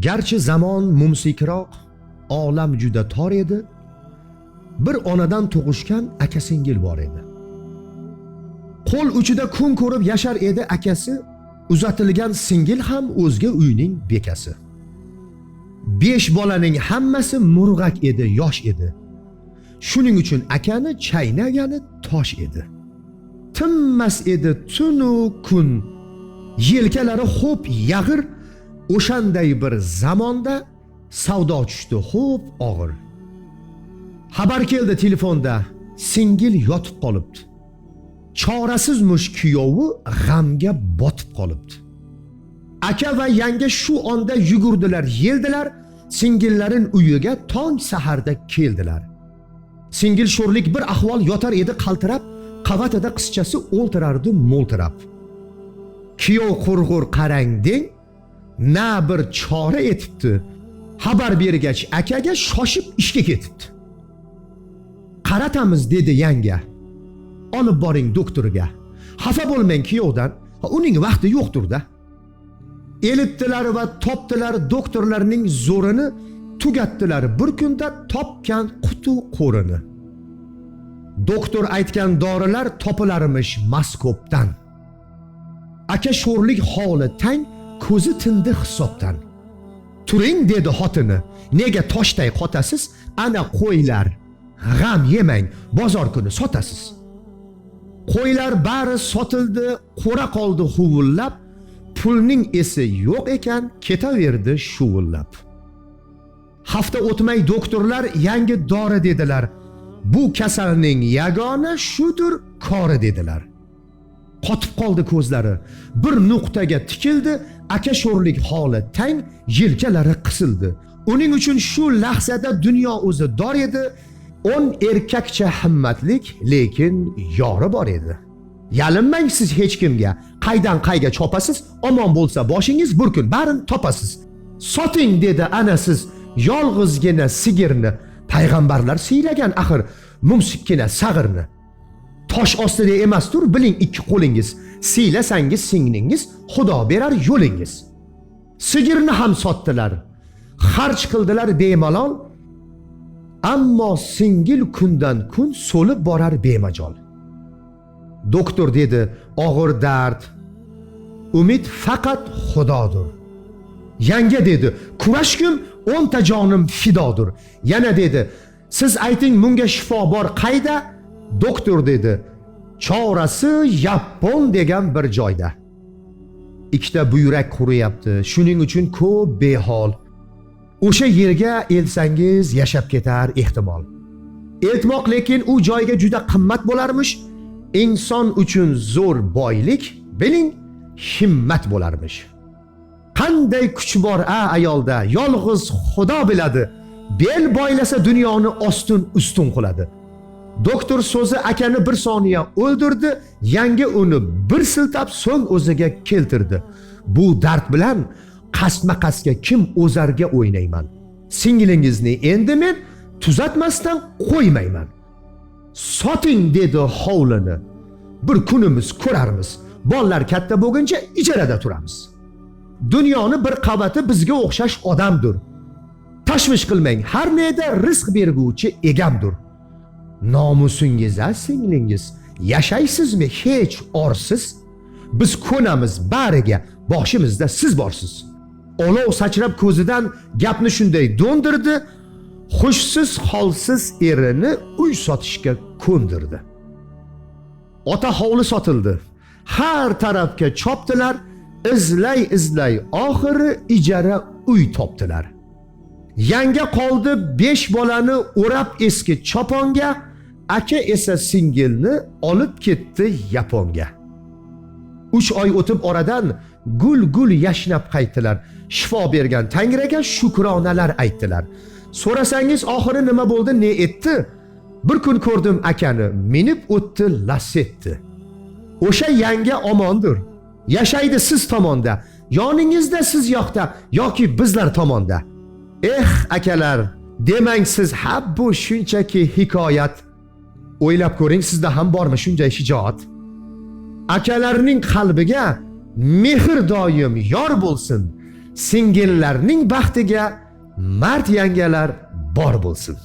Garchi zamon mumsikroq, olam juda tor edi, bir onadan tug'ishgan aka-singil bor edi. Qo'l uchida kun ko'rib yashar edi akasi, uzatilgan singil ham o'zga uyning bekasi. 5 bolaning hammasi murg'ak edi, yosh edi. Shuning uchun akani chaynagani tosh edi. Tinmas edi tunu kun, yelkalari xo'p yag'ir, o'shanday bir zamonda savdo tushdi xo'p og'ir. Xabar keldi telefonda, singil yotib qolibdi. Chorasizmush kuyovi g'amga botib qolibdi. Aka va yanga shu onda yugurdilar, yeldilar, singillarin uyiga tong saharda keldilar. Singil sho'rlik bir ahvol yotar edi qaltirab, qavatida qizchasi o'ltirardi mo'ltirab. Kuyov qurg'ur qarang deng, na bir chora etibdi. Xabar bergach akaga shoshib ishga ketibdi. Qaratamiz dedi yanga. Olib boring doktorga. Xafa bo'lmang kuyovdan, uning vaqti yo'qdir-da. Elitdilar va topdilar doktorlarning zo'rini, tugatdilar bir kunda topgan qutu qo'rini. Doktor aytgan dorilar topilarmish Moskvdan. Aka sho'rlik holi tang, ko'zi tindi hisobdan. Turing dedi xotini, nega toshday qotasiz? Ana qo'ylar, g'am yemang, bozor kuni sotasiz. Qo'ylar bari sotildi, qo'ra qoldi huvullab, pulning esi yo'q ekan, ketaverdi shuvullab. Hafta o'tmay doktorlar yangi dori dedilar. Bu kasalning yagona shudir kori dedilar. Qotib qoldi ko'zlari, bir nuqtaga tikildi, aka sho'rlik holi tang, yelkalari qisildi. Uning uchun shu lahzada dunyo o'zi dor edi, 10 erkakcha himmatlik, lekin yori bor edi. Yalinmang siz hech kimga, qaydan qayga chopasiz, omon bo'lsa boshingiz bir kun barin topasiz. Soting dedi ana siz yolg'izgina sigirni, payg'ambarlar siylagan axir mumsikkina sag'irni. Tosh ostida emasdir biling ikki qo'lingiz, siylasangiz singlingiz, Xudo berar yo'lingiz. Sigirni ham sotdilar, xarj qildilar bemalol, ammo singil kundan kun so'lib borar bemajol. Doktor dedi, og'ir dard, umid faqat Xudodir. Yanga dedi, kurashkim 10 ta jonim fidodir. Yana dedi, siz ayting bunga shifo bor qayda? Doktor dedi, chorasi Yapon degan bir joyda. Ikkita buyrak quriyapti, shuning uchun ko'p behol. O'sha yerga elsangiz yashab ketar ehtimol. Eltmoq lekin u joyga juda qimmat bo'larmish. Inson uchun zo'r boylik, biling, himmat bo'larmish. Qanday kuch bor ayolda, yolg'iz Xudo biladi. Bel boylasa dunyoni ostun ustun qiladi. Doktor so'zi akani bir soniya o'ldirdi, yanga uni bir siltab so'ng o'ziga keltirdi. Bu dard bilan qasma-qasga kim o'zarga o'ynayman. Singlingizni endi men tuzatmasdan qo'ymayman. Soting dedi hovlini. Bir kunimiz ko'rarmiz. Bolalar katta bo'lguncha ijarada turamiz. Dunyoni bir qavati bizga o'xshash odamdir. Tashvish qilmang, har neda rizq berguvchi egamdir. Nomusingiz singlingiz, yashaysizmi hech orsiz? Biz ko'namiz bariga, boshimizda siz borsiz. Olov sachrab ko'zidan gapni shunday do'ndirdi, xushsiz holsiz erini uy sotishga ko'ndirdi. Ota hovli sotildi, har tarafga chopdilar, izlay oxiri ijara uy topdilar. Yanga qoldi 5 bolani o'rab eski choponga, aka esa singilni olib ketdi Yaponga. 3 oy o'tib oradan gul yashnab qaytdilar. Shifo bergan Tangriga shukronalar aytdilar. So'rasangiz oxiri nima bo'ldi, ne etdi? Bir kun ko'rdim akani, minib o'tdi Lasetti. O'sha yanga omondir. Yashaydi siz tomonda, yoningizda siz yoqda yoki bizlar tomonda. Akalar, demang siz bu shunchaki hikoyat. O'ylab ko'ring, sizda ham bormi shunday shijoat? Akalarning qalbiga mehr doim yor bo'lsin. singillarning baxtiga mard yangalar bor bo'lsin.